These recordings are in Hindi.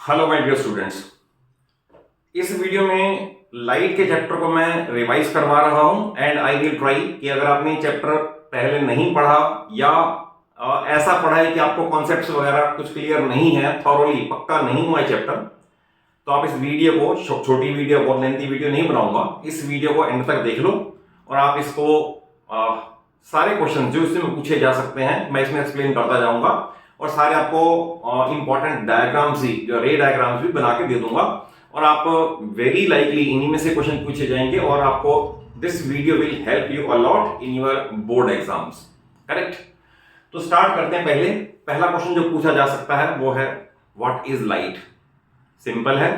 Hello my dear students. इस वीडियो में लाइट के चैप्टर को मैं रिवाइज करवा रहा हूं एंड आई विल ट्राई कि अगर आपने चैप्टर पहले नहीं पढ़ा या ऐसा पढ़ा है कि आपको कॉन्सेप्ट्स वगैरह कुछ क्लियर नहीं है, थॉरोली पक्का नहीं हुआ है चैप्टर, तो आप इस वीडियो को, छोटी वीडियो, बहुत लेंथी वीडियो नहीं बनाऊंगा, इस वीडियो को एंड तक देख लो और आप इसको सारे क्वेश्चन जो इसमें पूछे जा सकते हैं मैं इसमें एक्सप्लेन करता जाऊंगा और सारे आपको इंपॉर्टेंट डायग्राम्स ही, जो रे डायग्राम्स भी बना के दे दूंगा और आप वेरी लाइकली इन्हीं में से क्वेश्चन पूछे जाएंगे और आपको this video will help you a lot in your board exams. Correct. तो स्टार्ट करते हैं। पहला क्वेश्चन जो पूछा जा सकता है वो है व्हाट इज लाइट। सिंपल है,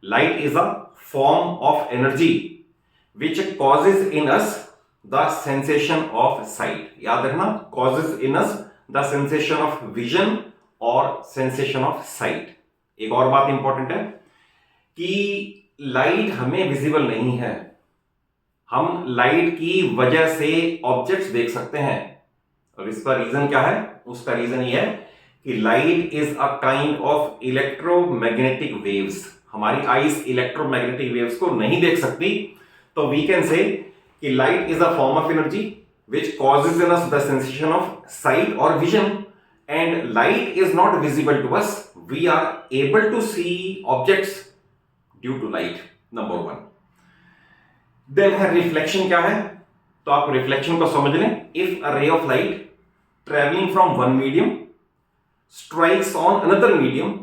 light is a form of energy which causes in us the sensation of site. याद रखना, causes in us the sensation of vision और सेंसेशन ऑफ साइट। एक और बात इंपॉर्टेंट है कि लाइट हमें विजिबल नहीं है, हम लाइट की वजह से ऑब्जेक्ट्स देख सकते हैं और इसका रीजन क्या है? उसका रीजन ये है कि light is a kind of electromagnetic waves. हमारी आईज इलेक्ट्रोमैग्नेटिक वेव्स को नहीं देख सकती, तो वी कैन से कि light is a form of energy which causes in us the sensation of sight or vision, and light is not visible to us. We are able to see objects due to light. Number one. Then है reflection। क्या है? तो आप reflection को समझ लें। If a ray of light traveling from one medium strikes on another medium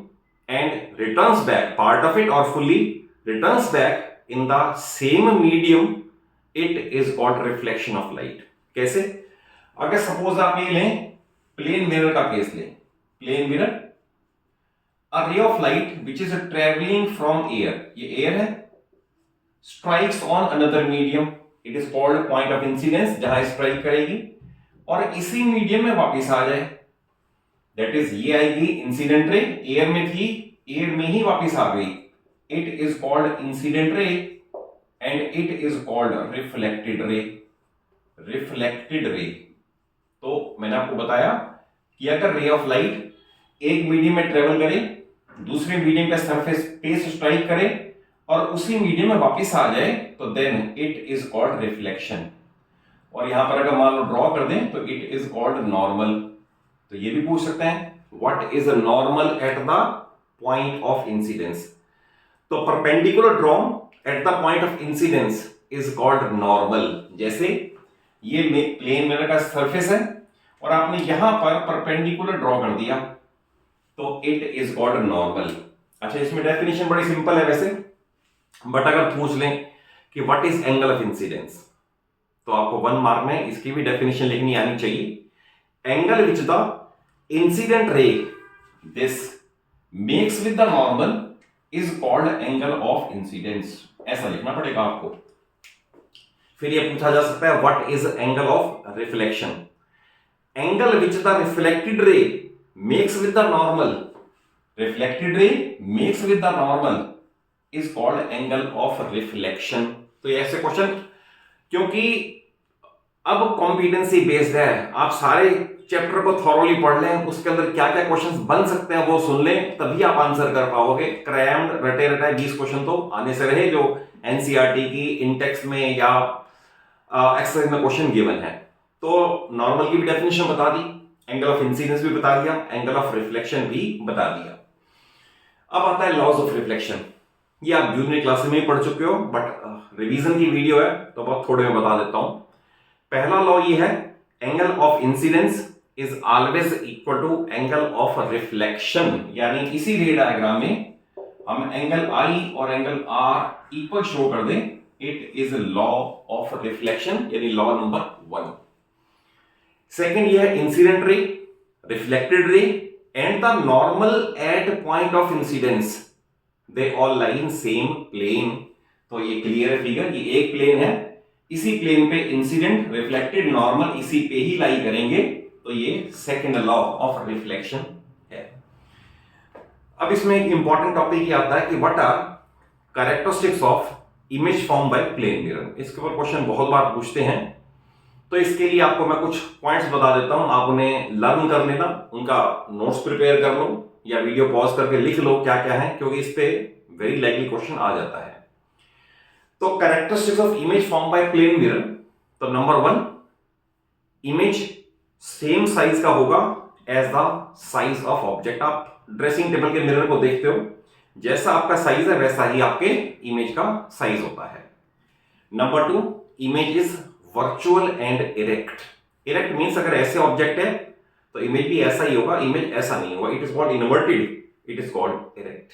and returns back, part of it or fully returns back in the same medium, it is called reflection of light. कैसे? अगर सपोज आप ये लें, प्लेन मिरर का केस लें। Plane mirror, a ray of light which is travelling from air, ये एयर है, strikes on another medium, it is called point of incidence, जहां स्ट्राइक करेगी और इसी मीडियम में वापस आ जाए, दैट इज ये आएगी इंसिडेंट रे। एयर में थी, एयर में ही वापस आ गई, it is called incident ray and it is called reflected ray. Reflected रे। तो मैंने आपको बताया कि अगर रे ऑफ लाइट एक मीडियम में ट्रेवल करे, दूसरे मीडियम के सरफेस पे स्ट्राइक करे और उसी मीडियम में वापस आ जाए, तो then it is called reflection. और यहां पर अगर मान लो ड्रॉ कर दें तो इट इज कॉल्ड नॉर्मल। तो ये भी पूछ सकते हैं what is normal at the point of incidence. तो perpendicular drawn at the point of incidence is called normal. जैसे ये प्लेन मिरर का सरफेस है और आपने यहां पर परपेंडिकुलर ड्रॉ कर दिया, तो इट इज कॉल्ड नॉर्मल। अच्छा, इसमें डेफिनेशन बड़ी सिंपल है वैसे, बट अगर पूछ लें कि what is angle of incidence, तो आपको 1 मार्क में इसकी भी डेफिनेशन लिखनी आनी चाहिए। एंगल विच द इंसिडेंट रे this makes with the normal is called angle of incidence. ऐसा लिखना पड़ेगा आपको। फिर ये पूछा जा सकता है what is angle of reflection. Angle which the reflected ray makes with the normal, reflected ray makes with the normal is called angle of reflection. तो ये ऐसे क्वेश्चन, क्योंकि अब कॉम्पिटेंसी बेस्ड है, आप सारे चैप्टर को थॉरोली पढ़ लें, उसके अंदर क्या क्या क्वेश्चंस बन सकते हैं वो सुन लें, तभी आप आंसर कर पाओगे। क्रैम्ड रटे रटाए 20 क्वेश्चन तो आने से रहे जो एनसीईआरटी की इंटेक्स में या एक्सरसाइज में क्वेश्चन गिवन है। तो नॉर्मल की भी डेफिनेशन बता दी, एंगल ऑफ इंसिडेंस भी बता दिया, एंगल ऑफ रिफ्लेक्शन भी बता दिया। अब आता है लॉज ऑफ रिफ्लेक्शन। ये आप जूनियर क्लास में ही पढ़ चुके हो, बट रिवीजन की वीडियो है तो बहुत थोड़े में बता देता हूं। पहला लॉ ये है, angle of incidence is always equal to angle of reflection. यानी इसी रे डायग्राम में हम एंगल आई और एंगल आर इक्वल शो कर दें, it is law of reflection, यानी लॉ नंबर 1। सेकेंड ये है incident ray, reflected ray and the normal at point of incidence, they all lie in same plane. तो ये क्लियर है फिगर, ये एक प्लेन है, इसी प्लेन पे इंसिडेंट, रिफ्लेक्टेड, नॉर्मल इसी पे ही लाई करेंगे, तो ये सेकेंड लॉ ऑफ रिफ्लेक्शन है। अब इसमें एक इंपॉर्टेंट टॉपिक ये आता है कि what are characteristics of image form by plane mirror. इसके ऊपर क्वेश्चन बहुत बार पूछते हैं तो इसके लिए आपको मैं कुछ पॉइंट्स बता देता हूं, आप उन्हें लर्न कर लेना, उनका नोट्स प्रिपेयर कर लो या वीडियो पॉज करके लिख लो क्या क्या है, क्योंकि इस पे वेरी लाइकली क्वेश्चन आ जाता है। तो characteristics of image form by plane mirror. तो नंबर 1, इमेज सेम साइज का होगा as the size of object. आप ड्रेसिंग टेबल के मिरर को देखते हो, जैसा आपका साइज है वैसा ही आपके इमेज का साइज होता है। Number 2, image is virtual and erect. Erect means अगर ऐसे ऑब्जेक्ट है तो इमेज भी ऐसा ही होगा, इमेज ऐसा नहीं होगा, it is called inverted, it is called erect.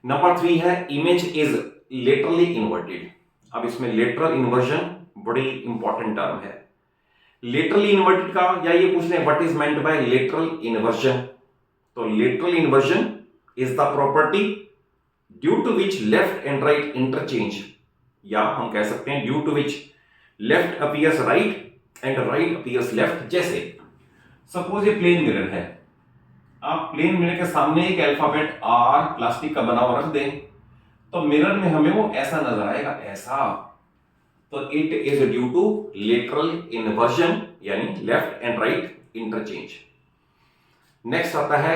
Number 3 है इमेज इज लेटरली इन्वर्टेड। अब इसमें लेटरल इन्वर्जन बड़ी इंपॉर्टेंट टर्म है। लेटरली इन्वर्टेड का या ये पूछ रहे हैं what is meant by lateral inversion. तो lateral inversion is the property due to which left and right interchange, या हम कह सकते हैं due to which left appears right and right appears left. जैसे सपोज ये प्लेन मिरर है, आप प्लेन मिरर के सामने एक अल्फाबेट आर प्लास्टिक का बना हुआ रख दें तो मिरर में हमें वो ऐसा नजर आएगा, ऐसा। तो it is due to lateral inversion, यानी left and right interchange. Next आता है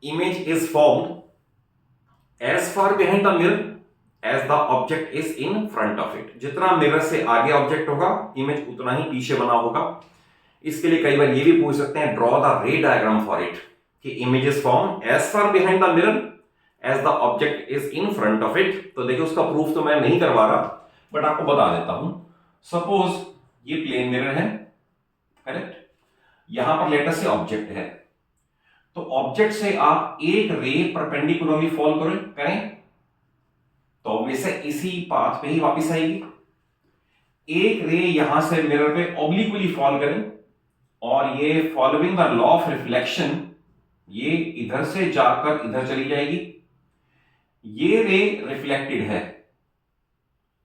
image is formed as far behind the mirror as the object is in front of it. जितना मिरर से आगे ऑब्जेक्ट होगा इमेज उतना ही पीछे बना होगा। इसके लिए कई बार ये भी पूछ सकते हैं draw the ray diagram for it, कि image is form as far behind the mirror as the object is in front of it. तो देखिए उसका प्रूफ तो मैं नहीं करवा रहा, बट आपको बता देता हूं। सपोज ये प्लेन मिरर है, करेक्ट, यहां पर लेटर से ऑब्जेक्ट है, तो ऑब्जेक्ट से आप एक रे परपेंडिकुलरली फॉल करें तो ऑब्वियस है इसी पाथ पे ही वापस आएगी। एक रे यहां से मिरर पे ऑब्लिकली फॉल करें और ये following the law of reflection ये इधर से जाकर इधर चली जाएगी। ये रे रिफ्लेक्टेड है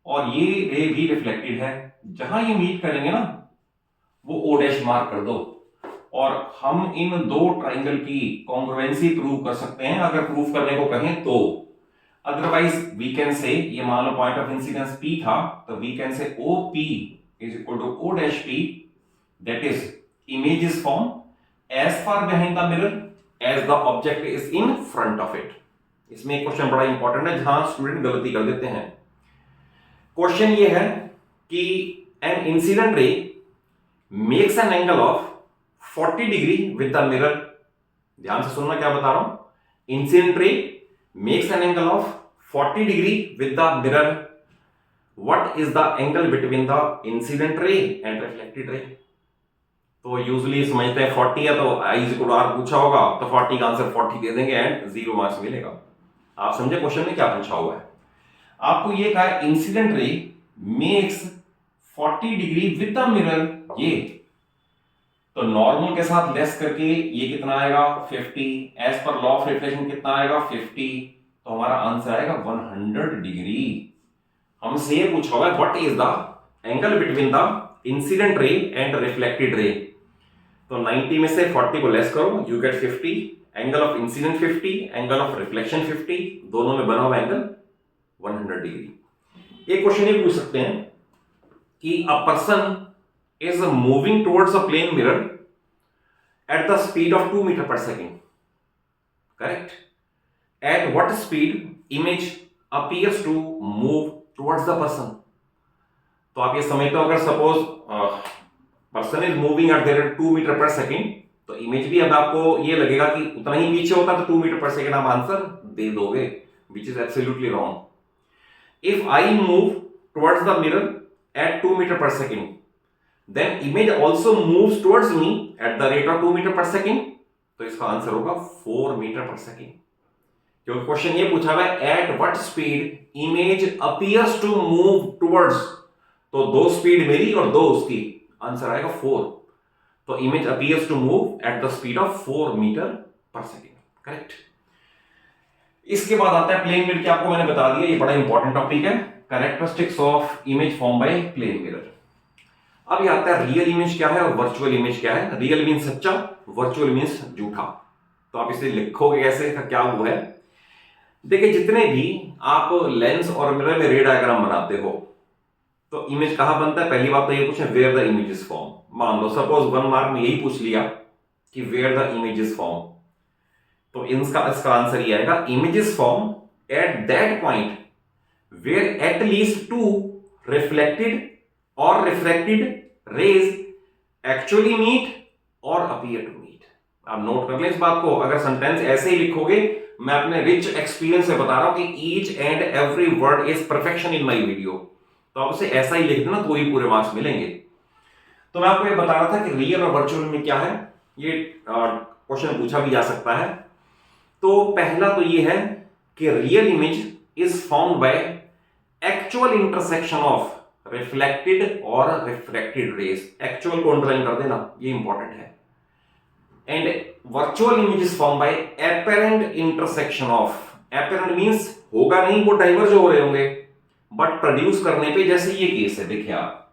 और ये रे भी रिफ्लेक्टेड है, जहां ये मीट करेंगे ना वो ओ डैश मार्क कर दो और हम इन दो ट्राइंगल की कॉन्ग्रुएंसी प्रूव कर सकते हैं अगर प्रूव करने को कहें तो। अदरवाइज वी कैन से, ये मान लो पॉइंट ऑफ इंसिडेंस P था, तो we can say OP is equal to O dash P, that is image is form as far behind the mirror as the object is in front of it. इसमें एक क्वेश्चन बड़ा इंपॉर्टेंट है जहां स्टूडेंट गलती कर देते हैं। क्वेश्चन ये है कि an incident ray makes an angle of 40 degree with the mirror. ध्यान से सुनना क्या बता रहा हूं। Incident ray makes an angle of 40 degree with the mirror. What is the angle between the incident ray and reflected ray? तो यूजुअली समझते हैं 40 है तो I is equal to R पूछा होगा तो 40 का आंसर 40 दे देंगे एंड 0 मार्क्स मिलेगा। आप समझे क्वेश्चन में क्या पूछा हुआ है। आपको ये कहा है इंसिडेंट रे makes 40 degree with the mirror, ये तो नॉर्मल के साथ लेस करके ये कितना आएगा 50, as per law of reflection कितना आएगा 50, तो हमारा आंसर आएगा 100 डिग्री। हमसे ये पूछा हुआ है what is the angle between the incident रे एंड रिफ्लेक्टेड रे। तो 90 में से 40 को लेस करो, you get 50, angle of incident 50, angle of reflection 50, दोनों में बना हुआ एंगल 100 डिग्री। एक क्वेश्चन ये पूछ सकते हैं कि a person is moving towards a plane mirror at the speed of 2 meter per second. Correct? At what speed image appears to move towards the person? तो आप ये समझते हो अगर suppose person is moving at the 2 metre per second तो इमेज भी अब आपको ये लगेगा कि उतना ही पीछे होता तो 2 मीटर पर सेकेंड आप आंसर दे दोगे, which is absolutely wrong. If I move towards the mirror at 2 metre per second then image also moves towards me at the rate of 2 meter per second, तो इसका आंसर होगा 4 मीटर पर सेकेंड। क्योंकि क्वेश्चन ये पूछा हुआ है at what speed image appears to move towards, तो दो स्पीड मेरी और दो उसकी, आंसर आएगा 4। तो image appears to move at the speed of 4 metre per second, correct. इसके बाद आता है प्लेन मिरर, की आपको मैंने बता दिया, ये बड़ा इंपॉर्टेंट टॉपिक है, characteristics of image form by plane mirror. अब ये आता है रियल इमेज क्या है और वर्चुअल इमेज क्या है। रियल मीन्स सच्चा, वर्चुअल मीन्स झूठा। तो आप इसे लिखोगे कैसे, क्या वो है। देखिए जितने भी आप लेंस और मिरर में रे डायग्राम बनाते हो तो इमेज कहां बनता है? पहली बात तो ये पूछे where the image is form. मान लो सपोज 1 मार्क में यही पूछ लिया कि where the image is form, तो इसका आंसर ये आएगा image is form at that point where at least 2 reflected और रिफ्रैक्टेड रेज एक्चुअली मीट और अपीयर टू मीट। आप नोट कर लें इस बात को। अगर सेंटेंस ऐसे ही लिखोगे, मैं अपने रिच एक्सपीरियंस से बता रहा हूं कि each and every word is perfection in my video, तो आप उसे ऐसा ही लिख देना तो ही पूरे मार्क्स मिलेंगे। तो मैं आपको ये बता रहा था कि रियल और वर्चुअल में क्या है, ये क्वेश्चन पूछा भी जा सकता है। तो पहला तो ये है कि real image is formed by actual intersection of reflected और रिफ्रैक्टेड रेज। एक्चुअल को अंडरलाइन कर देना, ये इंपॉर्टेंट है। And virtual image is form by apparent intersection of, apparent means होगा नहीं, वो डाइवर्ज हो रहे होंगे, बट प्रोड्यूस करने पे जैसे ये केस है, देखिए आप,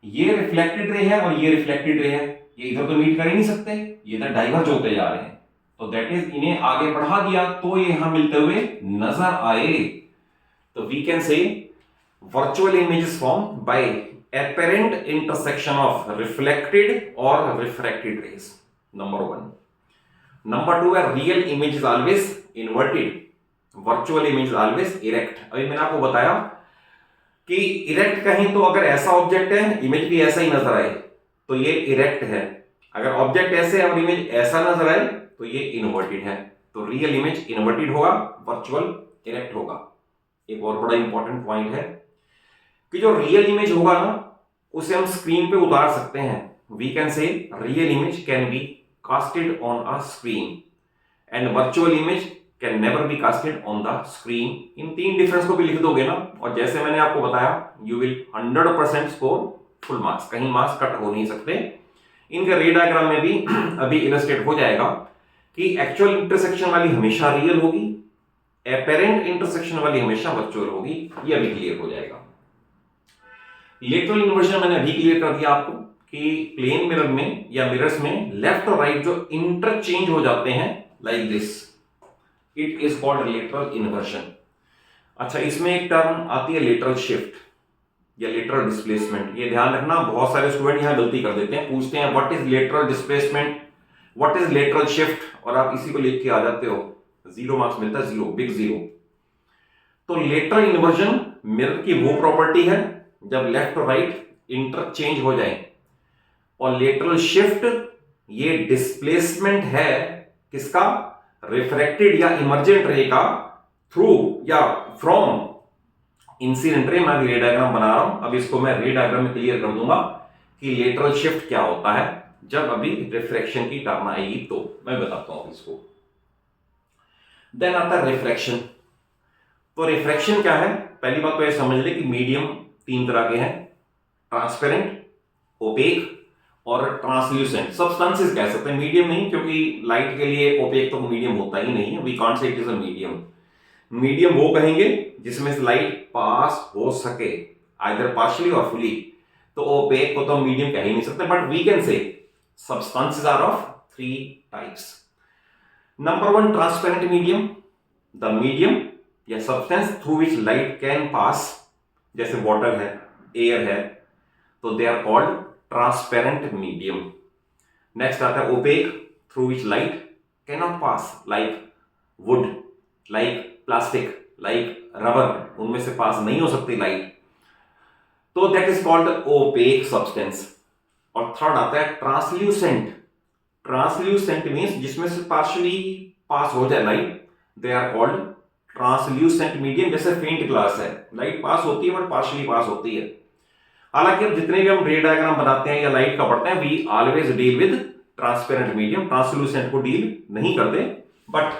ये रिफ्लेक्टेड रे है और ये रिफ्लेक्टेड रे है, ये इधर तो मीट कर ही नहीं सकते, ये इधर डाइवर्ज होते जा रहे हैं, तो दैट इज इन्हें आगे बढ़ा दिया तो ये यहां मिलते हुए नजर आए। तो we can say virtual image is formed by apparent intersection of reflected or refracted rays. Number 1. Number 2 है real image is always inverted, virtual image is always erect. अभी मैंने आपको बताया कि erect कहीं तो अगर ऐसा ऑब्जेक्ट है, इमेज भी ऐसा ही नजर आए तो ये erect है, अगर ऑब्जेक्ट ऐसे है और इमेज ऐसा नजर आए तो ये इन्वर्टेड है। तो रियल इमेज इन्वर्टेड होगा, वर्चुअल erect होगा। एक और बड़ा इंपॉर्टेंट पॉइंट है कि जो रियल इमेज होगा ना, उसे हम स्क्रीन पे उतार सकते हैं। We can say real image can be casted on a screen and virtual image can never be casted on the screen. इन 3 डिफरेंस को भी लिख दोगे ना, और जैसे मैंने आपको बताया, you will 100% score full marks, कहीं मार्क्स कट हो नहीं सकते। इनके रे डायग्राम में भी अभी इलस्ट्रेट हो जाएगा कि एक्चुअल इंटरसेक्शन वाली हमेशा रियल होगी, एपेरेंट इंटरसेक्शन वाली हमेशा वर्चुअल होगी, ये अभी क्लियर हो जाएगा। लेटरल इन्वर्जन मैंने अभी क्लियर कर दिया आपको कि प्लेन मिरर में या मिरर्स में लेफ्ट और राइट जो इंटरचेंज हो जाते हैं like this, it is called lateral inversion. अच्छा, इसमें एक टर्म आती है लेटरल शिफ्ट या लेटरल डिस्प्लेसमेंट। ये ध्यान रखना, बहुत सारे स्टूडेंट यहां गलती कर देते हैं, पूछते हैं what is lateral displacement, what is lateral shift, और आप इसी को लिख के आ जाते हो, 0 मार्क्स मिलता है, 0, बिग 0। तो लेटरल इन्वर्जन मिरर की वो प्रॉपर्टी है जब लेफ्ट और राइट इंटरचेंज हो जाए, और लेटरल शिफ्ट ये डिस्प्लेसमेंट है किसका, रिफ्रैक्टेड या इमर्जेंट रे का थ्रू या फ्रॉम इंसिडेंट रे। मैं रे डायग्राम बना रहा हूं, अब इसको मैं रे डायग्राम में क्लियर कर दूंगा कि लेटरल शिफ्ट क्या होता है जब अभी रिफ्रैक्शन की टर्म आएगी, तो मैं बताता हूं इसको। देन आता है रिफ्रैक्शन। तो रिफ्रैक्शन क्या है, पहली बात तो ये समझ ले कि मीडियम 3 तरह के हैं, ट्रांसपेरेंट, ओपेक और ट्रांसल्यूसेंट। सब्सटेंसेस कह सकते हैं, मीडियम नहीं, क्योंकि लाइट के लिए ओपेक तो मीडियम होता ही नहीं है, we can't say it is a medium. Medium वो कहेंगे जिसमें से लाइट पास हो सके, आइदर पार्शियली और फुली, तो ओपेक को तो हम मीडियम कह ही नहीं सकते, but we can say substances are of 3 types. Number 1, transparent medium, the medium या substance through which light can pass, जैसे वाटर है, एयर है, तो they are called transparent medium. Next आता है OPEC, through which light can not pass, like wood, like plastic, like rubber, उनमें से पास नहीं हो सकती लाइट, तो that is called opaque substance. और थर्ड आता है ट्रांसल्यूसेंट। ट्रांसल्यूसेंट मींस जिसमें से पार्शियली पास हो जाए light, they are called translucent medium. जैसे फेंट ग्लास है, लाइट पास होती है बट पार्शियली पास होती है। हालांकि अब जितने भी हम रे डायग्राम बनाते हैं या लाइट का पढ़ते हैं, we always deal with transparent medium, translucent को डील नहीं करते। बट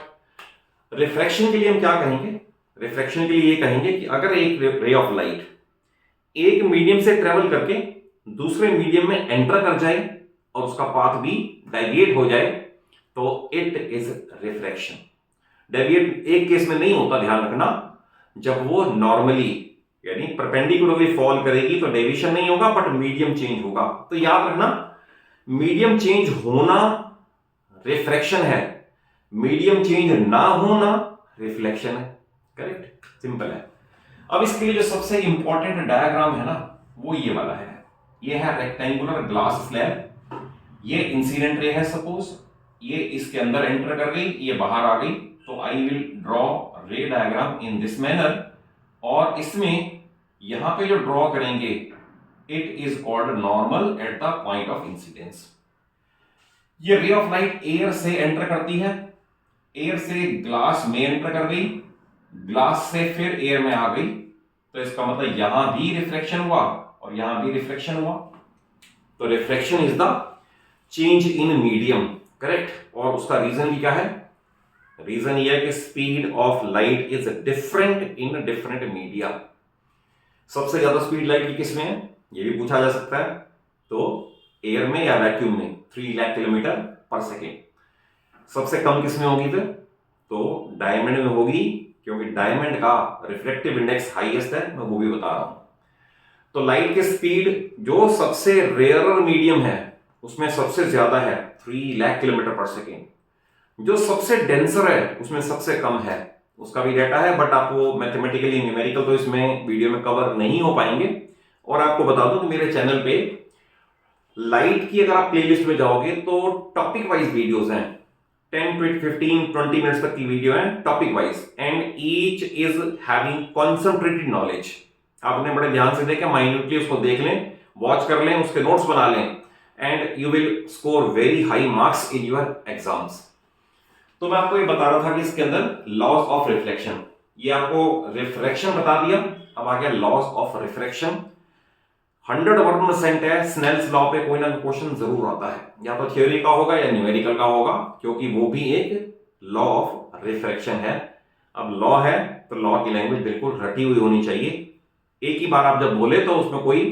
रिफ्रैक्शन के लिए हम क्या कहेंगे, रिफ्रैक्शन के लिए ये कहेंगे कि अगर एक रे ऑफ लाइट एक मीडियम से ट्रेवल करके दूसरे मीडियम में एंटर कर जाए और उसका पाथ भी डेविएट हो जाए, तो इट इज रिफ्रैक्शन। डेविएट एक केस में नहीं होता, ध्यान रखना, जब वो नॉर्मली यानी परपेंडिकुलरली फॉल करेगी तो डेविएशन नहीं होगा, बट मीडियम चेंज होगा। तो याद रखना, मीडियम चेंज होना रिफ्रैक्शन है, मीडियम चेंज ना होना रिफ्लेक्शन है। करेक्ट, सिंपल है। अब इसके लिए जो सबसे इंपॉर्टेंट डायग्राम है ना, वो ये वाला है, ये है रेक्टेंगुलर ग्लास स्लैब, ये इंसिडेंट रे है सपोज, ये इसके अंदर एंटर कर गई, ये बाहर आ गई, तो आई विल ड्रॉ रे डायग्राम इन दिस मैनर, और इसमें यहां पे जो ड्रॉ करेंगे it is called normal at the point of incidence. ये रे ऑफ लाइट एयर से एंटर करती है, एयर से ग्लास में एंटर कर गई, ग्लास से फिर एयर में आ गई, तो इसका मतलब यहां भी रिफ्लेक्शन हुआ और यहां भी रिफ्लेक्शन हुआ। तो reflection is the change in medium, correct. और उसका रीजन भी क्या है? रीजन ये है कि speed of light is different in different media. सबसे ज्यादा स्पीड लाइट की किसमें है, ये भी पूछा जा सकता है। तो एयर में या वैक्यूम में 3 लाख किलोमीटर पर सेकेंड। सबसे कम किसमें होगी फिर? तो डायमंड में होगी, क्योंकि डायमंड का रिफ्लेक्टिव इंडेक्स हाईएस्ट है, मैं वो भी बता रहा हूं। तो लाइट की स्पीड जो सबसे रेयरर मीडियम है उसमें सबसे ज्यादा है 3 लाख किलोमीटर पर सेकेंड। जो सबसे डेंसर है उसमें सबसे कम है, उसका भी डाटा है, बट आप वो मैथमेटिकली न्यूमेरिकल तो इसमें वीडियो में कवर नहीं हो पाएंगे। और आपको बता दूं कि मेरे चैनल पे लाइट की अगर आप प्लेलिस्ट में जाओगे तो टॉपिक वाइज वीडियोस हैं, 10 to 15 20 मिनट्स तक की वीडियो है topic wise, and each is having concentrated knowledge. आप उन्हें बड़े ध्यान से देखें, माइन्यूटली उसको देख लें, वॉच कर लें, उसके नोट्स बना लें, and you will score very high marks in your exams. तो मैं आपको ये बता रहा था कि इसके अंदर लॉज ऑफ रिफ्लेक्शन, ये आपको रिफ्रैक्शन बता दिया, अब आ गया लॉज ऑफ रिफ्रैक्शन। 100% है, स्नेल्स लॉ पे कोई ना कोई क्वेश्चन जरूर आता है, या तो थ्योरी का होगा या न्यूमेरिकल का होगा, क्योंकि वो भी एक लॉ ऑफ रिफ्रैक्शन है। अब लॉ है तो लॉ की लैंग्वेज बिल्कुल रटी हुई होनी चाहिए, एक ही बार आप जब बोले तो उसमें कोई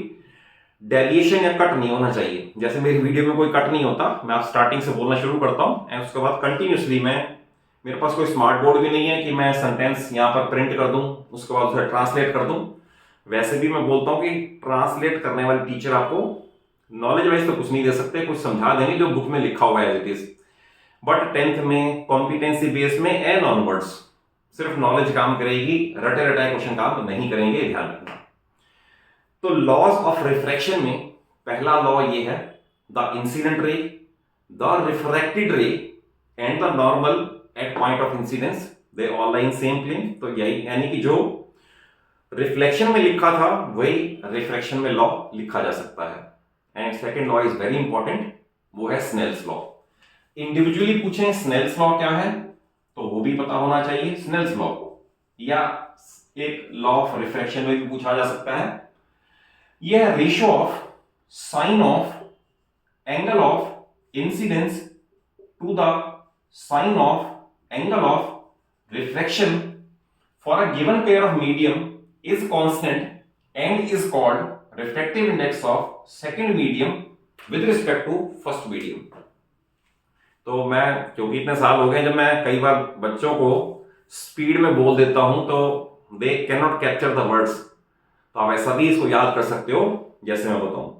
डेविएशन या कट नहीं होना चाहिए। जैसे मेरी वीडियो में कोई कट नहीं होता, मैं आप स्टार्टिंग से बोलना शुरू करता हूं एंड उसके बाद कंटिन्यूसली मेरे पास कोई स्मार्ट बोर्ड भी नहीं है कि मैं सेंटेंस यहां पर प्रिंट कर दूं उसके बाद उसे ट्रांसलेट कर दूं। वैसे भी मैं बोलता हूं कि ट्रांसलेट करने वाले टीचर आपको नॉलेज वाइज तो कुछ नहीं दे सकते, कुछ समझा देंगे जो बुक में लिखा हुआ है as it is, but 10th में कॉम्पिटेंसी बेस में एंड ऑनवर्ड्स सिर्फ नॉलेज काम करेगी, रटे रटाए क्वेश्चन काम नहीं करेंगे, ध्यान रखना। तो लॉज ऑफ रिफ्रैक्शन में पहला लॉ ये है, the incident ray, the refracted ray and the normal at point of incidence they all lie in same plane. तो यही यानी कि जो रिफ्लेक्शन में लिखा था वही रिफ्रैक्शन में लॉ लिखा जा सकता है। And second law is very important, वो है स्नेल्स लॉ। इंडिविजुअली पूछें स्नेल्स लॉ क्या है तो वो भी पता होना चाहिए स्नेल्स लॉ, या एक लॉ ऑफ रिफ्रैक्शन में भी पूछा जा सकता है। यह है ratio of sine of angle of incidence to the sine of angle of refraction for a given pair of medium is constant and is called refractive index of second medium with respect to first medium। तो मैं क्योंकि इतने साल हो गए जब मैं कई बार बच्चों को स्पीड में बोल देता हूं तो they can not capture the words, तो आप ऐसा भी इसको याद कर सकते हो जैसे मैं बताऊं,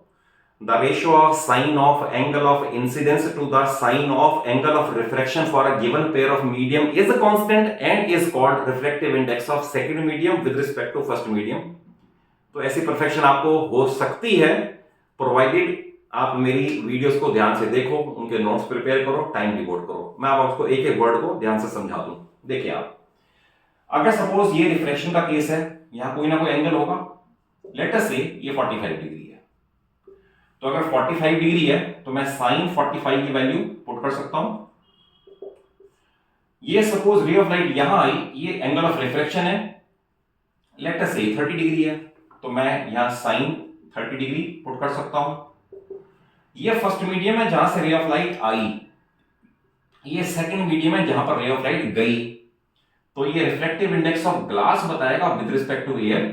the ratio of sine of angle of incidence to the sine of angle of refraction for a given pair of medium is constant and is called refractive index of second medium with respect to first medium. तो ऐसी परफेक्शन आपको हो सकती है प्रोवाइडेड आप मेरी वीडियोस को ध्यान से देखो, उनके नोट्स प्रिपेयर करो, टाइम डिवोट करो। मैं आप उसको एक एक वर्ड को ध्यान से समझा दूं। देखिए आप, अगर सपोज ये रिफ्रैक्शन का केस है, यहां कोई ना कोई एंगल होगा, लेट अस से ये 45 डिग्री है, तो अगर 45 डिग्री है तो मैं साइन 45 की वैल्यू पुट कर सकता हूं। ये सपोज रे ऑफ लाइट यहां आई, ये एंगल ऑफ रिफ्रैक्शन है, लेट अस से 30 डिग्री है, तो मैं यहां साइन 30 डिग्री पुट कर सकता हूं। ये फर्स्ट मीडियम है जहां से रे ऑफ लाइट आई, ये सेकंड मीडियम है जहां पर रे ऑफ लाइट गई, तो ये रिफ्लेक्टिव इंडेक्स ऑफ ग्लास बताएगा विद रिस्पेक्ट टू एयर।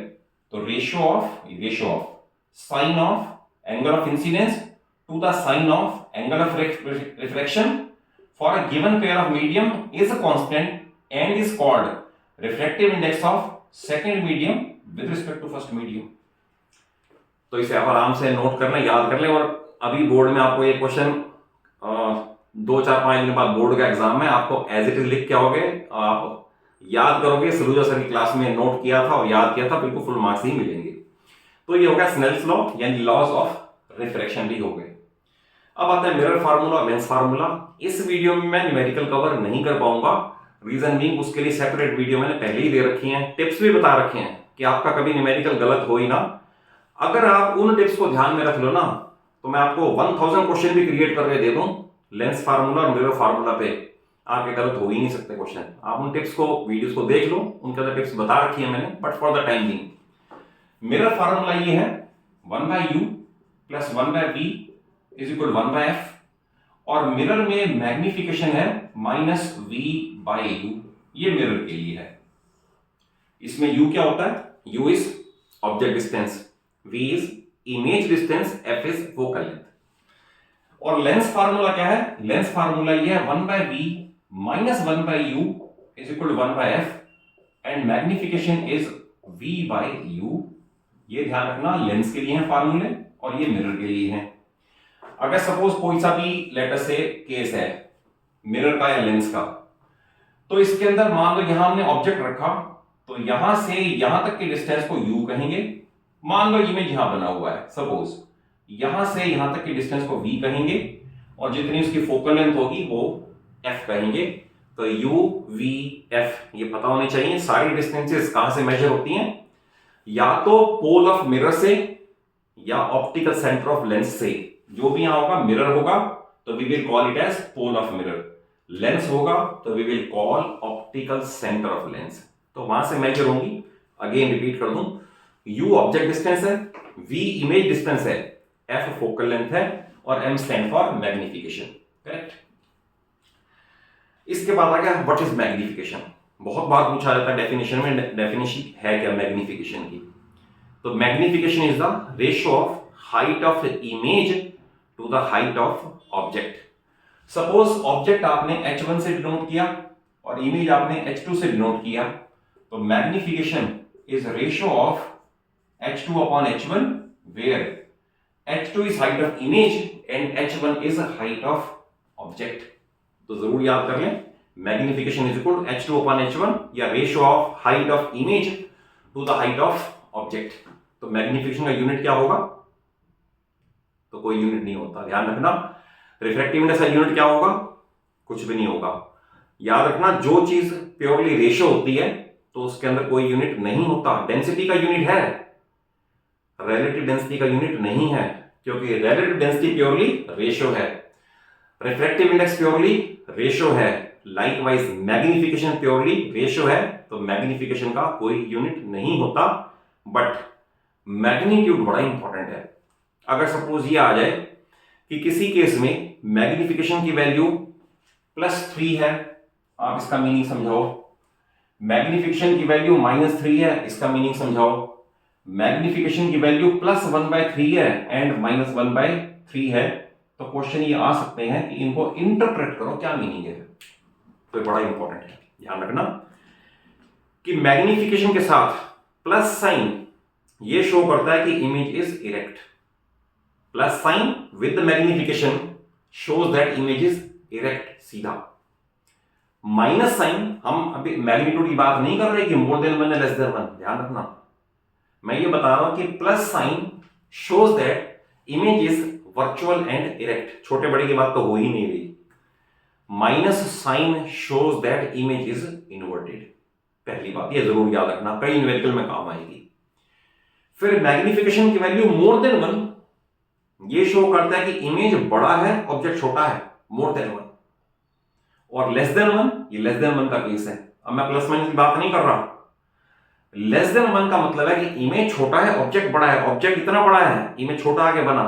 तो ratio of sine of angle of incidence to the sine of angle of refraction for a given pair of medium is a constant and is called refractive index of second medium with respect to first medium। तो इसे आप आराम से नोट कर लें, याद कर लें, और अभी बोर्ड में आपको ये क्वेश्चन 2-4-5 दिन बाद बोर्ड का एग्जाम में आपको एज इट इज लिख के आओगे, आप याद करोगे, सलूजा सर की क्लास में नोट किया था और याद किया था, बिल्कुल फुल मार्क्स ही मिलेंगे। तो ये हो गया स्नेल्स लॉ यानी लॉज ऑफ रिफ्रैक्शन भी हो गए। अब आता है मिरर फार्मूला, लेंस फार्मूला। इस वीडियो में मैं न्यूमेरिकल कवर नहीं कर पाऊंगा, रीजन बीइंग उसके लिए सेपरेट वीडियो मैंने पहले ही दे रखी है, टिप्स भी बता रखे हैं कि आपका कभी न्यूमेरिकल गलत हो ही ना। अगर आप उन टिप्स को ध्यान में रख लो ना तो मैं आपको 1000 क्वेश्चन भी क्रिएट करके दे दूं लेंस फार्मूला और मिरर फार्मूला पे, आपके गलत हो ही नहीं सकते क्वेश्चन। आप उन टिप्स को, वीडियोस को देख लो, उनके अंदर टिप्स बता रखी है मैंने, but for the time being mirror formula ये है 1/u plus 1/v is equal 1/f, और मिरर में मैग्निफिकेशन है -v/u, ये मिरर के लिए है। इसमें u क्या होता है? u is object distance, v is image distance, f is focal length. और लेंस फार्मूला क्या है? लेंस फार्मूला ये है 1/v minus 1/u is equal to 1/f and magnification is v/u। ये ध्यान रखना, लेंस के लिए है फार्मूले और ये मिरर के लिए है। अगर सपोज कोई सा भी लेटर से केस है मिरर का या लेंस का, तो इसके अंदर मान लो यहां हमने ऑब्जेक्ट रखा, तो यहां से यहां तक के डिस्टेंस को u कहेंगे। मान लो इमेज यहां बना हुआ है, सपोज यहां से यहां तक के डिस्टेंस को v कहेंगे और जितनी उसकी फोकल लेंथ होगी वो f कहेंगे। तो u v f ये पता होनी चाहिए। सारी डिस्टेंसेस कहां से मेजर होती हैं? या तो पोल ऑफ मिरर से या ऑप्टिकल सेंटर ऑफ लेंस से। जो भी यहां होगा, मिरर होगा तो we will call it as pole of mirror, lens होगा तो we will call optical centre of lens. तो वहां से मेजर होंगी। अगेन रिपीट कर दूं, u ऑब्जेक्ट डिस्टेंस है, v इमेज डिस्टेंस है, f फोकल लेंथ है और m stand for magnification. Correct. इसके बाद आ गया व्हाट इज मैग्निफिकेशन। बहुत बार पूछा जाता है डेफिनेशन में, डेफिनेशन है क्या मैग्निफिकेशन की? तो magnification is the ratio of height of image to the height of object. Suppose object आपने h1 से डिनोट किया और इमेज आपने h2 से डिनोट किया, तो magnification is ratio of h2 upon h1 where h2 is height of image and h1 is height of object। तो जरूर याद कर लें, magnification is equal h2 upon h1 या ratio of height of image to the height of object. तो मैग्निफिकेशन का यूनिट क्या होगा? तो कोई यूनिट नहीं होता, ध्यान रखना। रिफ्रैक्टिव इंडेक्स का यूनिट क्या होगा? कुछ भी नहीं होगा। याद रखना, जो चीज प्योरली रेशियो होती है तो उसके अंदर कोई यूनिट नहीं होता। डेंसिटी का यूनिट है, रिलेटिव डेंसिटी का यूनिट नहीं है, क्योंकि रिलेटिव डेंसिटी प्योरली रेशियो है, रिफ्रैक्टिव इंडेक्स प्योरली रेशियो है, लाइकवाइज मैग्निफिकेशन प्योरली रेशियो है। तो मैग्निफिकेशन का कोई यूनिट नहीं होता, बट मैग्नीट्यूड बड़ा इंपॉर्टेंट है। अगर सपोज ये आ जाए कि किसी केस में मैग्निफिकेशन की वैल्यू +3 है, आप इसका मीनिंग समझाओ। मैग्निफिकेशन की वैल्यू -3 है, इसका मीनिंग समझाओ। मैग्निफिकेशन की वैल्यू +1/3 है एंड -1/3 है, तो क्वेश्चन ये आ सकते हैं कि इनको इंटरप्रेट करो, क्या मीनिंग है। तो बड़ा इंपॉर्टेंट है, ध्यान रखना कि मैग्निफिकेशन के साथ प्लस साइन ये शो करता है कि image is erect. Plus sign with magnification shows that image is erect, सीधा। माइनस साइन, हम अभी मैग्नीट्यूड की बात नहीं कर रहे कि मोर देन 1 या लेस देन 1, ध्यान रखना। मैं ये बता रहा हूं कि plus sign shows that image is virtual and erect. छोटे बड़े की बात तो हो ही नहीं रही। Minus sign shows that image is inverted. पहली बात ये जरूर याद रखना, कई न्यूमेरिकल में काम आएगी। फिर मैग्निफिकेशन की वैल्यू मोर देन 1 ये शो करता है कि इमेज बड़ा है, ऑब्जेक्ट छोटा है, मोर देन 1। और लेस देन 1, ये लेस देन 1 का केस है। अब मैं प्लस माइनस की बात नहीं कर रहा। लेस देन 1 का मतलब है कि इमेज छोटा है, ऑब्जेक्ट बड़ा है, ऑब्जेक्ट इतना बड़ा है, इमेज छोटा आगे बना,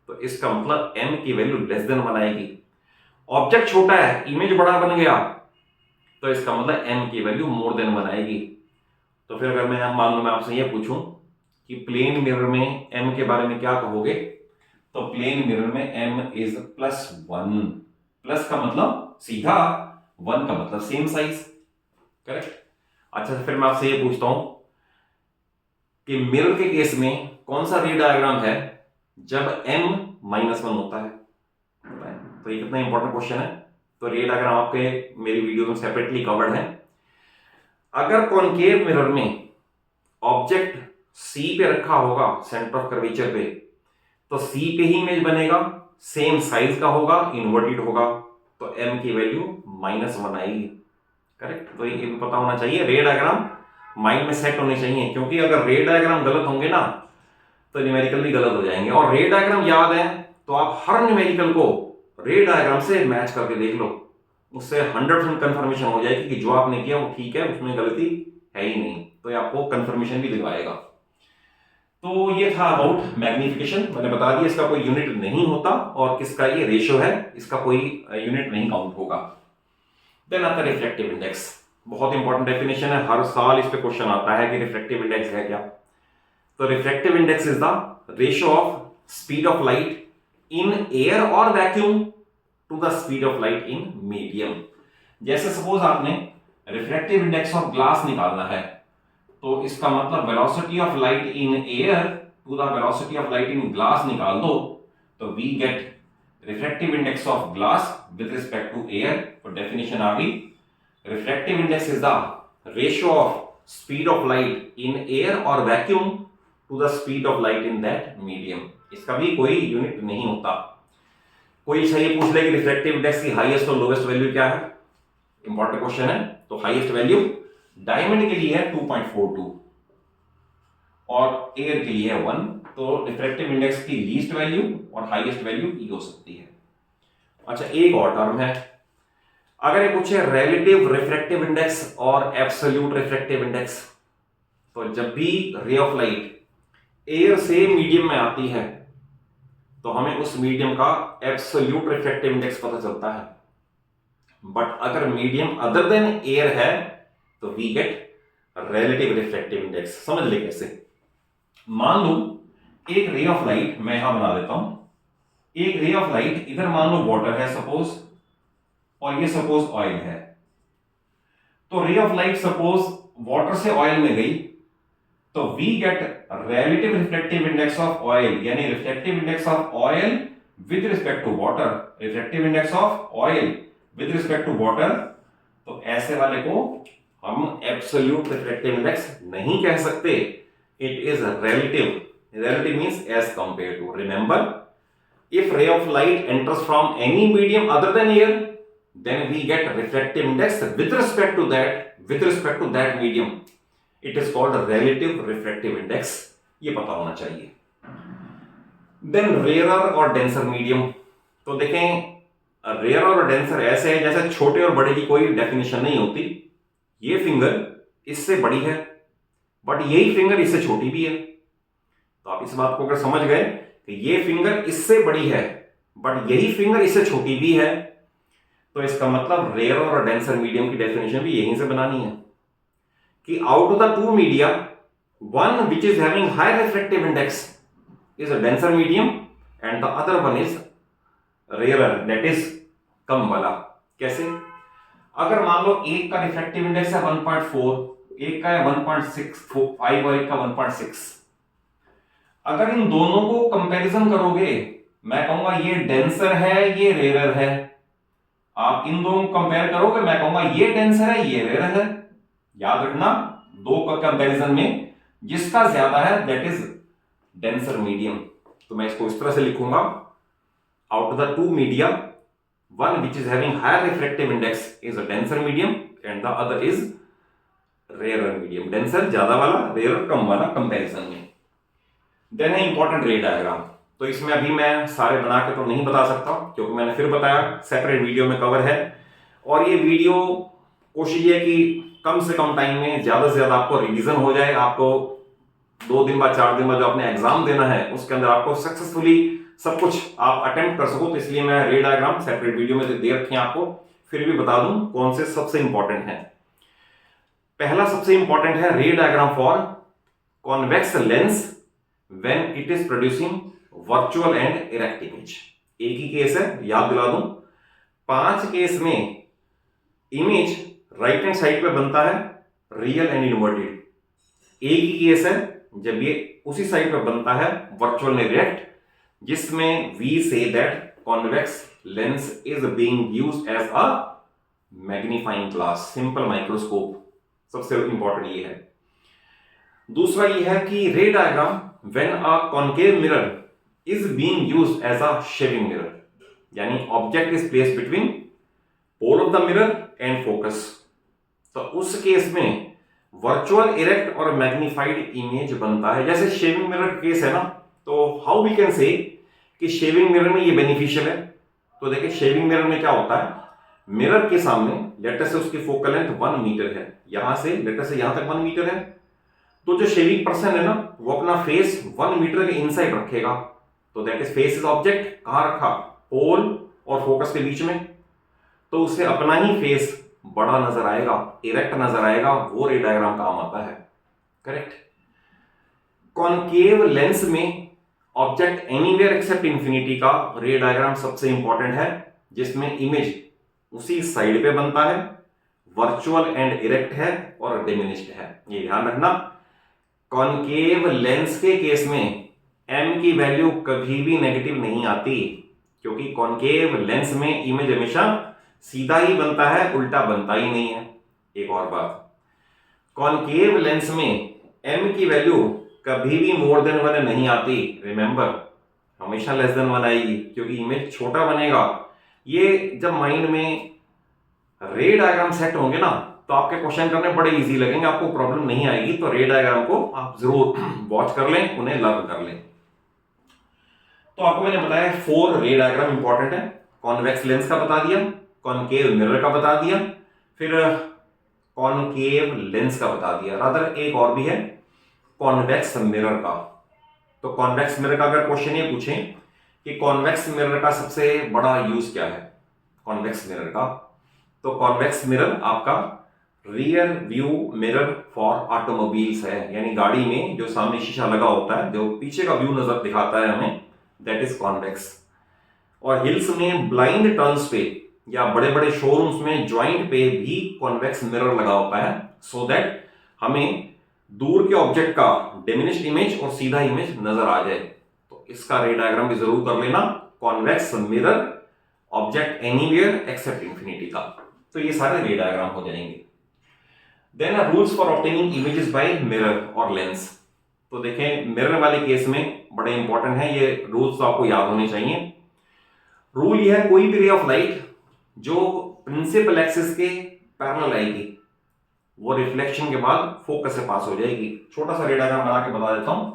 तो इसका मतलब m की वैल्यू लेस देन 1 आएगी। ऑब्जेक्ट छोटा है, इमेज बड़ा बन गया, तो इसका मतलब m की वैल्यू मोर देन 1 आएगी। तो फिर अगर मैं मान लो मैं आपसे ये पूछूं कि प्लेन मिरर में m के बारे में क्या कहोगे, तो प्लेन मिरर में m इज +1। प्लस का मतलब सीधा, 1 का मतलब सेम साइज। करेक्ट। अच्छा, फिर मैं आपसे ये पूछता हूं कि मिरर के केस में कौन सा रे डायग्राम है जब m-1 होता है? तो ये कितना इंपॉर्टेंट क्वेश्चन है। तो रे डायग्राम आपके मेरी वीडियो में सेपरेटली कवर्ड है। अगर कॉनकेव मिरर में ऑब्जेक्ट सी पे रखा होगा सेंटर ऑफ कर्वेचर पे, तो सी पे ही इमेज बनेगा, सेम साइज का होगा, इन्वर्टेड होगा, तो m की वैल्यू -1 आएगी। करेक्ट। तो ये भी पता होना चाहिए, रे डायग्राम माइंड में सेट होने चाहिए, क्योंकि अगर रे डायग्राम गलत होंगे ना तो न्यूमेरिकल भी गलत हो जाएंगे। और रे डायग्राम याद है तो आप हर न्यूमेरिकल को रे डायग्राम से मैच करके देख लो, उससे 100% कंफर्मेशन हो जाएगी कि जो आपने किया वो ठीक है, उसमें गलती है ही नहीं, तो ये आपको कंफर्मेशन भी दिलवाएगा। तो ये था अबाउट मैग्निफिकेशन। मैंने बता दिया इसका कोई यूनिट नहीं होता, और किसका ये रेशियो है, इसका कोई यूनिट नहीं काउंट होगा। देन आता है रिफ्रैक्टिव इंडेक्स। बहुत इंपॉर्टेंट डेफिनेशन है, हर साल इस पे क्वेश्चन आता है कि रिफ्रैक्टिव इंडेक्स है क्या। तो refractive index is the ratio of speed of light in air और vacuum to the speed of light in medium. जैसे सपोज आपने रिफ्रैक्टिव इंडेक्स ऑफ ग्लास निकालना है, तो इसका मतलब velocity of light in air to the velocity of light in glass निकाल दो, तो we get refractive index of glass with respect to air. तो डेफिनेशन आ गई, refractive index is the ratio of speed of light in air और vacuum to the speed of light in that medium. इसका भी कोई यूनिट नहीं होता। कोई चाहिए पूछ ले कि रिफ्रैक्टिव इंडेक्स की हाईएस्ट और लोवेस्ट वैल्यू क्या है, इंपॉर्टेंट क्वेश्चन है। तो हाईएस्ट वैल्यू डायमंड के लिए है 2.42 और एयर के लिए है 1। तो रिफ्रैक्टिव इंडेक्स की लीस्ट वैल्यू और हाईएस्ट वैल्यू ये हो सकती है। अच्छा, एक और टर्म है, अगर ये पूछे रिलेटिव रिफ्रैक्टिव इंडेक्स और एब्सोल्यूट रिफ्रैक्टिव इंडेक्स, तो जब भी रे ऑफ लाइट एयर से मीडियम में आती है तो हमें उस मीडियम का एब्सोल्यूट रिफ्रैक्टिव इंडेक्स पता चलता है। बट अगर मीडियम अदर देन एयर है तो we get relative refractive index. समझ ले कैसे। मान लो एक रे ऑफ लाइट, मैं यहां बना देता हूं, एक रे ऑफ लाइट इधर मान लो वाटर है सपोज, और ये सपोज ऑयल है। तो ray of light suppose water से ऑयल में गई, तो we get relative refractive index of oil, यानी refractive index of oil with respect to water, refractive index of oil with respect to water. तो ऐसे वाले को हम एब्सोल्यूट रिफ्रैक्टिव इंडेक्स नहीं कह सकते, it is relative. Relative means as compare to. Remember, if ray of light enters from any medium other than air, then we get refractive index with respect to that medium. It is called a relative refractive index. ये पता होना चाहिए। Then rarer और denser medium, तो देखें रेयर और डेंसर ऐसे है जैसे छोटे और बड़े की कोई डेफिनेशन नहीं होती। ये फिंगर इससे बड़ी है बट यही फिंगर इससे छोटी भी है। तो आप इस बात को अगर समझ गए कि ये फिंगर इससे बड़ी है बट यही फिंगर इससे छोटी भी है, तो इसका मतलब रेयर और डेंसर मीडियम की डेफिनेशन भी यहीं से बनानी है कि out of the two media, one which is having high refractive index is a denser medium and the other one is rarer, that is come वाला। कैसे? अगर मान लो एक का रिफ्रैक्टिव इंडेक्स है 1.4, एक का है 1.65 और एक का 1.6, अगर इन दोनों को कंपैरिजन करोगे, मैं कहूंगा ये डेंसर है ये रेयरर है। आप इन दोनों को कंपेयर करोगे, मैं कहूंगा ये डेंसर है ये रेयर है। याद रखना, दो का कंपैरिजन में जिसका ज्यादा है दैट इज डेंसर मीडियम। तो मैं इसको इस तरह से लिखूंगा, out of the two media, one which is having higher refractive index is a denser medium and the other is rare medium. Denser ज्यादा वाला, रेयर कम वाला कंपैरिजन में। देन है इंपॉर्टेंट रे डायग्राम। तो इसमें अभी मैं सारे बना के तो नहीं बता सकता क्योंकि मैंने फिर बताया सेपरेट वीडियो में कवर है, और ये वीडियो कोशिश है कि कम से कम टाइम में ज्यादा से ज्यादा आपको रिवीजन हो जाए। आपको 2 दिन बाद 4 दिन बाद जो आपने एग्जाम देना है उसके अंदर आपको सक्सेसफुली सब कुछ आप अटेम्प्ट कर सको। तो इसलिए मैं रे डायग्राम सेपरेट वीडियो में दे रखे हैं आपको, फिर भी बता दूं कौन से सबसे इंपॉर्टेंट है। पहला सबसे इंपॉर्टेंट है रे diagram for convex lens when it is producing virtual and erect image. एक ही केस है, याद दिला दूं, 5 केस में इमेज राइट हैंड साइड पे बनता है रियल एंड इन्वर्टेड। एक ही केस है जब ये उसी साइड पे बनता है वर्चुअल एंड इरेक्ट, जिसमें we say that convex lens is being used as a magnifying glass, simple microscope. सबसे इंपॉर्टेंट ये है। दूसरा ये है कि ray diagram when a concave mirror is being used as a shaving mirror, यानी object is placed between pole of the mirror and focus, तो उस केस में वर्चुअल इरेक्ट और मैग्नीफाइड इमेज बनता है। जैसे शेविंग मिरर केस है ना, तो हाउ वी कैन से कि शेविंग मिरर में ये बेनिफिशियल है। तो देखिए शेविंग मिरर में क्या होता है, मिरर के सामने लेटर से उसकी फोकल लेंथ 1 मीटर है, यहां से लेटर से यहां तक 1 मीटर है, तो जो शेविंग पर्सन है ना वो अपना फेस 1 मीटर के इनसाइड रखेगा, तो that is face is object कहां रखा, पोल और फोकस के बीच में, तो उसे अपना ही फेस बड़ा नजर आएगा, इरेक्ट नजर आएगा, वो रे डायग्राम काम आता है। करेक्ट। कॉन्केव लेंस में ऑब्जेक्ट एनीवेयर एक्सेप्ट इंफिनिटी का रे डायग्राम सबसे इंपॉर्टेंट है, जिसमें इमेज उसी साइड पे बनता है, वर्चुअल एंड इरेक्ट है और डिमिनिश्ड है। ये ध्यान रखना, कॉन्केव लेंस के केस में m की वैल्यू कभी भी नेगेटिव नहीं आती, क्योंकि कॉन्केव लेंस में इमेज हमेशा सीधा ही बनता है, उल्टा बनता ही नहीं है। एक और बात, कॉन्केव लेंस में m की वैल्यू कभी भी मोर देन 1 नहीं आती, रिमेंबर, हमेशा लेस देन 1 आएगी, क्योंकि इमेज छोटा बनेगा। ये जब माइंड में रे डायग्राम सेट होंगे ना, तो आपके क्वेश्चन करने बड़े इजी लगेंगे, आपको प्रॉब्लम नहीं आएगी। तो रे डायग्राम को आप जरूर वॉच कर लें, उन्हें लर्न कर लें। तो आपको मैंने बताया 4 रे डायग्राम इंपॉर्टेंट है। कॉन्वेक्स लेंस का बता दिया, कॉन्केव मिरर का बता दिया, फिर कॉन्केव लेंस का बता दिया, रादर एक और भी है कॉन्वेक्स मिरर का। तो कॉन्वेक्स मिरर का अगर क्वेश्चन ये पूछें कि कॉन्वेक्स मिरर का सबसे बड़ा यूज क्या है कॉन्वेक्स मिरर का, तो कॉन्वेक्स मिरर आपका rear view mirror for automobiles है, यानी गाड़ी में जो सामने शीशा लगा होता है, जो पीछे का व्यू नजर दिखाता है हमें, दैट इज कॉन्वेक्स। और हिल्स में ब्लाइंड टर्न्स पे या बड़े बड़े शोरूम्स में जॉइंट पे भी कॉन्वेक्स मिरर लगा होता है, सो दैट हमें दूर के ऑब्जेक्ट का डिमिनिश्ड इमेज और सीधा इमेज नजर आ जाए। तो इसका रे डायग्राम भी जरूर कर लेना, convex mirror object anywhere except infinity का। तो ये सारे रे डायग्राम हो जाएंगे। Then rules for obtaining images by mirror और लेंस। तो देखें मिरर वाले केस में बड़े इंपॉर्टेंट है ये रूल्स, तो आपको याद होने चाहिए। रूल ये है, कोई भी रे ऑफ लाइट जो प्रिंसिपल एक्सिस के पैरेलल आएगी वो रिफ्लेक्शन के बाद फोकस से पास हो जाएगी। छोटा सा रे डायग्राम बना के बता देता हूं।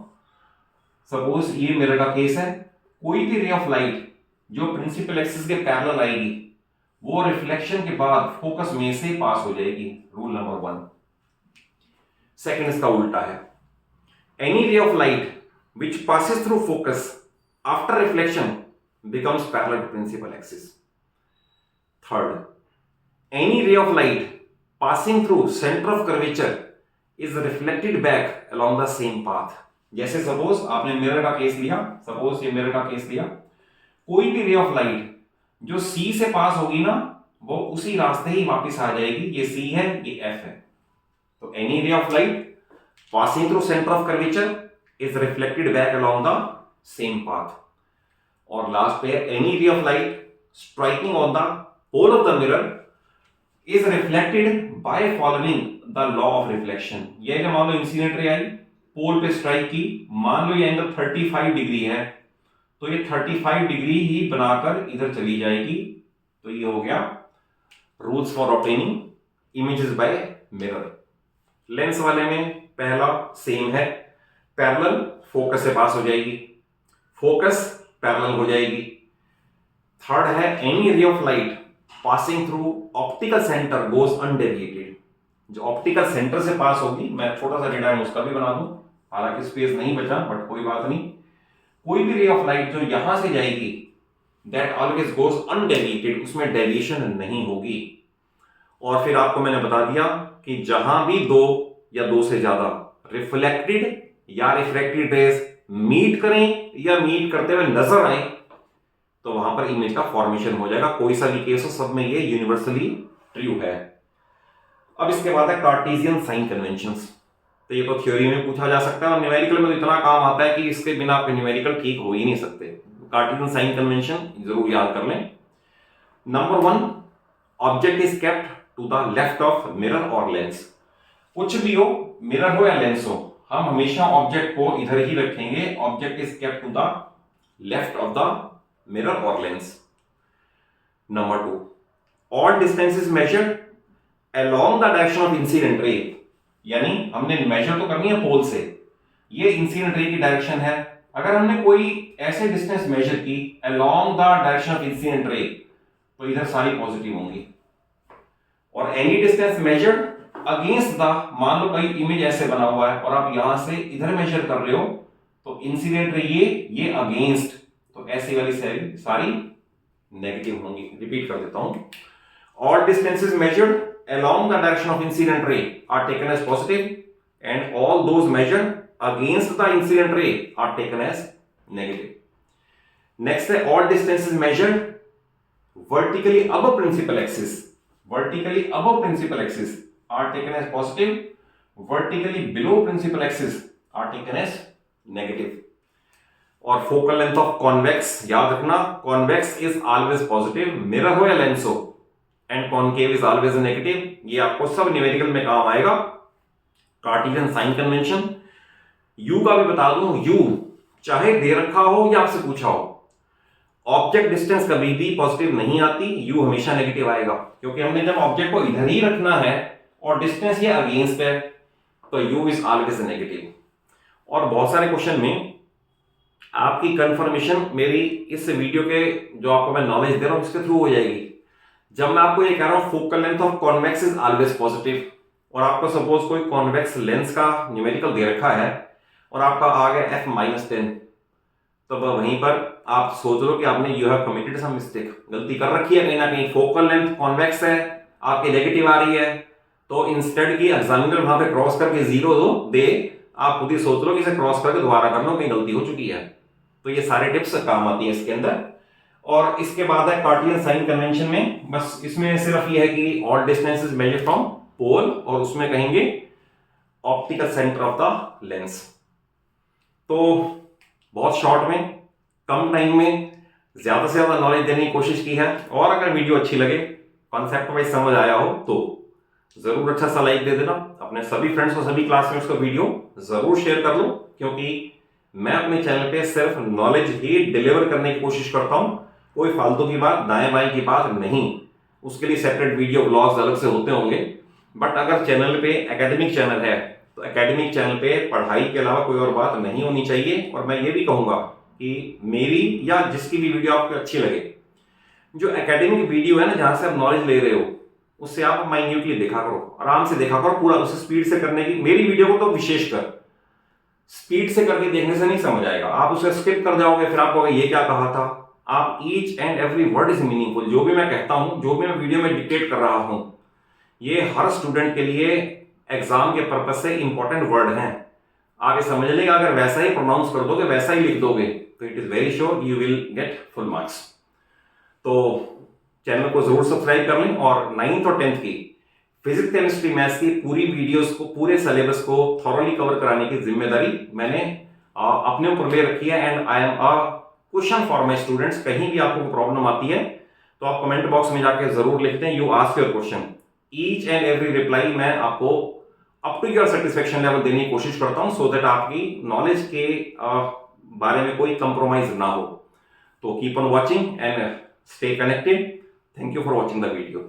सपोज ये मिरर का केस है, कोई भी रे ऑफ लाइट जो प्रिंसिपल एक्सिस के पैरेलल आएगी वो रिफ्लेक्शन के बाद फोकस में से पास हो जाएगी, रूल नंबर 1। सेकंड इसका उल्टा है, any ray of light which passes through focus after reflection becomes parallel to principal axis. Third, any ray of light passing through center of curvature is reflected back along the same path। जैसे सपोज आपने मिरर का केस लिया, सपोज ये मिरर का केस लिया, कोई भी रे ऑफ लाइट जो C से पास होगी ना वो उसी रास्ते ही वापस आ जाएगी, ये C है ये F है। तो any ray of light passing through centre of curvature is reflected back along the same path. और लास्ट पे any ray of light striking on the pole of the mirror is reflected by following the law of reflection। ये जो मान लो इंसिडेंट रे आई, पोल पे स्ट्राइक की, मान लो ये एंगल 35 डिग्री है, तो ये 35 डिग्री ही बनाकर इधर चली जाएगी। तो ये हो गया rules for obtaining images by mirror. Lens वाले में पहला सेम है, पैरेलल फोकस से पास हो जाएगी, फोकस पैरेलल हो जाएगी। थर्ड है any ray of light passing through optical centre goes undeviated. जो ऑप्टिकल सेंटर से पास होगी, मैं छोटा सा डायग्राम उसका भी बना दूं, हालांकि स्पेस नहीं बचा बट कोई बात नहीं। कोई भी रे ऑफ लाइट जो यहां से जाएगी दैट ऑलवेज गोज अनडेविएटेड, उसमें डेविएशन नहीं होगी। और फिर आपको मैंने बता दिया कि जहां भी दो या दो से ज्यादा रिफ्लेक्टेड या रिफ्रैक्टेड रेज मीट करें या मीट करते हुए नजर आए तो वहां पर इमेज का फॉर्मेशन हो जाएगा। कोई सा भी केस हो, सब में ये यूनिवर्सली ट्रू है। अब इसके बाद है कार्टेशियन साइन कन्वेंशंस। तो ये तो थ्योरी में पूछा जा सकता है और न्यूमेरिकल में तो इतना काम आता है कि इसके बिना आपके न्यूमेरिकल ठीक हो ही नहीं सकते। कार्टेशियन साइन कन्वेंशन जरूर याद कर लें। Number 1, object is kept to the left of mirror और लेंस। कुछ भी हो, मिरर हो या लेंस हो, हम हमेशा ऑब्जेक्ट को इधर ही रखेंगे। Object is kept to the left of the mirror और lens. Number 2, all distance is measured along the direction of incident ray, यानी हमने मेजर तो करनी है पोल से, ये इंसिडेंट रे की डायरेक्शन है। अगर हमने कोई ऐसे डिस्टेंस मेजर की along the direction of incident रे तो इधर सारी पॉजिटिव होंगी। और any distance measured against the, मान लो कहीं इमेज ऐसे बना हुआ है और आप यहां से इधर मेजर कर रहे हो तो इंसिडेंट रे ये अगेंस्ट, तो ऐसी वाली सारी नेगेटिव होंगी। रिपीट कर देता हूं, all distances measured along the direction of incident ray are taken as positive and all those measured against the incident ray are taken as negative. Next है all distances measured vertically above principal axis, vertically above principal axis are taken as positive, vertically below principal axis are taken as negative. और focal length of convex याद रखना, convex is always positive, mirror हो या लेंस हो, and concave is always negative. ये आपको सब न्यूमेरिकल में काम आएगा। कार्टेशियन साइन कन्वेंशन, यू का भी बता दूं, यू चाहे दे रखा हो या आपसे पूछा हो, ऑब्जेक्ट डिस्टेंस कभी भी पॉजिटिव नहीं आती, यू हमेशा नेगेटिव आएगा, क्योंकि हमने जब ऑब्जेक्ट को इधर ही रखना है और डिस्टेंस ये अगेंस्ट है तो यू इज ऑलवेज नेगेटिव। और बहुत सारे क्वेश्चन में आपकी कंफर्मेशन मेरी इस वीडियो के जो आपको मैं नॉलेज दे रहा हूं इसके थ्रू हो जाएगी। जब मैं आपको ये कह रहा हूं focal length of convex is always positive और आपको सपोज कोई कॉन्वेक्स लेंस का न्यूमेरिकल दे रखा है और आपका आ गया f-10, तो वहीं पर आप सोच लो कि आपने you have committed some mistake, गलती कर रखी है कहीं ना कहीं। फोकल लेंथ कॉन्वेक्स है, आपकी नेगेटिव आ रही है, तो इंस्टेड की एग्जामिनर वहां पे क्रॉस करके 0 दे, आप खुद ही सोच लो कि इसे क्रॉस करके दोबारा कर लो, कहीं गलती हो चुकी है। तो ये सारे टिप्स काम आती है इसके अंदर। और इसके बाद है कार्टेशियन साइन कन्वेंशन में, बस इसमें सिर्फ ये है कि all distances measured from pole, और उसमें कहेंगे optical centre of the lens. तो बहुत शॉर्ट में, कम टाइम में ज्यादा से ज्यादा नॉलेज देने की कोशिश की है। और अगर वीडियो अच्छी लगे, कॉन्सेप्ट वाइज समझ आया हो, तो जरूर अच्छा सा लाइक दे देना। अपने सभी फ्रेंड्स को, सभी क्लासमेट्स को वीडियो जरूर शेयर कर लो, क्योंकि मैं अपने चैनल पे सिर्फ नॉलेज ही डिलीवर करने की कोशिश करता हूं, कोई फालतू की बात, दाएं बाएं की बात नहीं। उसके लिए सेपरेट वीडियो ब्लॉग्स अलग से होते होंगे, बट अगर चैनल पे एकेडमिक चैनल है तो एकेडमिक चैनल पे पढ़ाई के अलावा कोई और बात नहीं होनी चाहिए। और मैं ये भी कहूंगा कि मेरी या जिसकी भी वीडियो आपको अच्छी लगे, जो एकेडमिक वीडियो है ना, जहां से आप नॉलेज ले रहे हो, उससे आप माइन्यूटली देखा करो, आराम से देखा करो, पूरा उसे स्पीड से करने की। मेरी वीडियो को तो विशेषकर स्पीड से करके देखने से नहीं समझ आएगा, आप उसे स्किप कर जाओगे, फिर आप कहोगे ये क्या कहा था। आप each and every word is meaningful, जो भी मैं कहता हूं, जो भी मैं वीडियो में डिक्टेट कर रहा हूं, ये हर स्टूडेंट के लिए एग्जाम के पर्पज से इंपॉर्टेंट वर्ड हैं। आप ये समझ लेगा, अगर वैसा ही प्रोनाउंस कर दोगे, वैसा ही लिख दोगे, तो it is very sure you will get full marks. तो चैनल को जरूर सब्सक्राइब कर लें, और 9th और 10th की फिजिक्स केमिस्ट्री मैथ्स की पूरी वीडियोस को, पूरे सिलेबस को थॉरली कवर कराने की जिम्मेदारी मैंने अपने ऊपर ले रखी है। And I am a question for my students. कहीं भी आपको प्रॉब्लम आती है तो आप कमेंट बॉक्स में जाके जरूर लिखते हैं, you ask your question, each and every reply मैं आपको up to your satisfaction level देने की कोशिश करता हूं, सो दैट आपकी नॉलेज के बारे में कोई कंप्रोमाइज ना हो। तो keep on watching and stay connected. Thank you for watching the video.